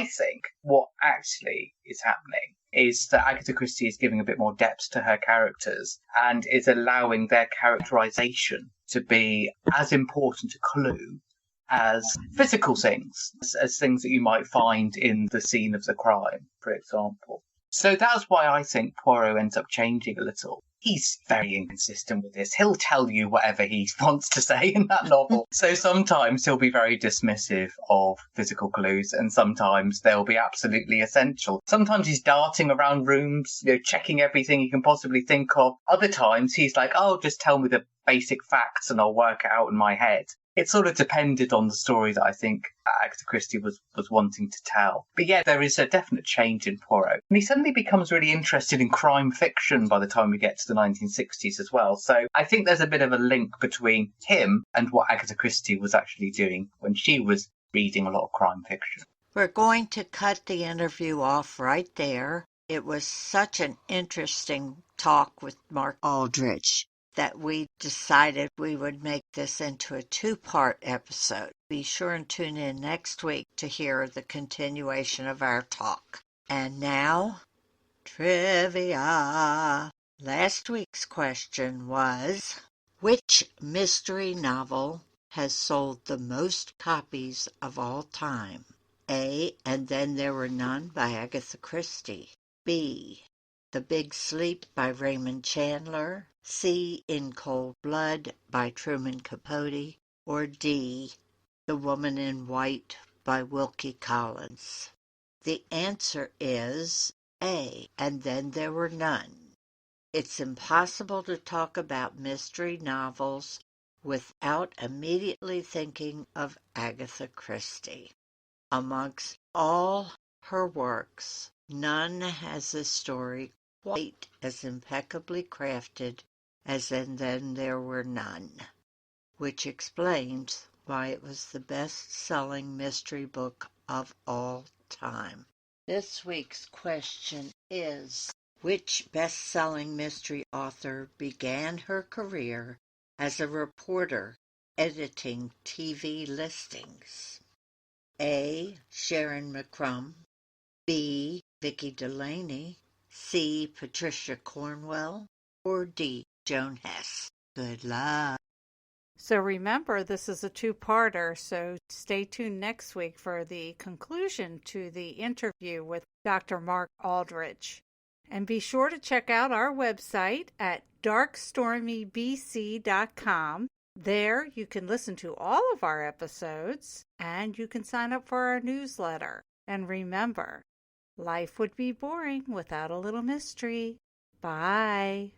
I think what actually is happening is that Agatha Christie is giving a bit more depth to her characters and is allowing their characterization to be as important a clue as physical things, as things that you might find in the scene of the crime, for example. So that's why I think Poirot ends up changing a little. He's very inconsistent with this. He'll tell you whatever he wants to say in that novel. So sometimes he'll be very dismissive of physical clues, and sometimes they'll be absolutely essential. Sometimes he's darting around rooms, checking everything he can possibly think of. Other times he's like, oh, just tell me the basic facts and I'll work it out in my head. It sort of depended on the story that I think Agatha Christie was wanting to tell. But yeah, there is a definite change in Poirot. And he suddenly becomes really interested in crime fiction by the time we get to the 1960s as well. So I think there's a bit of a link between him and what Agatha Christie was actually doing when she was reading a lot of crime fiction. We're going to cut the interview off right there. It was such an interesting talk with Mark Aldridge that we decided we would make this into a 2-part episode. Be sure and tune in next week to hear the continuation of our talk. And now, trivia. Last week's question was, which mystery novel has sold the most copies of all time? A, And Then There Were None by Agatha Christie. B, The Big Sleep by Raymond Chandler. C, In Cold Blood by Truman Capote. Or D, The Woman in White by Wilkie Collins. The answer is A, And Then There Were None. It's impossible to talk about mystery novels without immediately thinking of Agatha Christie. Amongst all her works, none has a story quite as impeccably crafted as And Then There Were None, which explains why it was the best-selling mystery book of all time. This week's question is, which best-selling mystery author began her career as a reporter editing TV listings? A, Sharon McCrum. B, Vicki Delaney. C, Patricia Cornwell. Or D, Joan Hess. Good luck. So remember, this is a 2-parter, so stay tuned next week for the conclusion to the interview with Dr. Mark Aldridge. And be sure to check out our website at darkstormybc.com. There you can listen to all of our episodes, and you can sign up for our newsletter. And remember, life would be boring without a little mystery. Bye.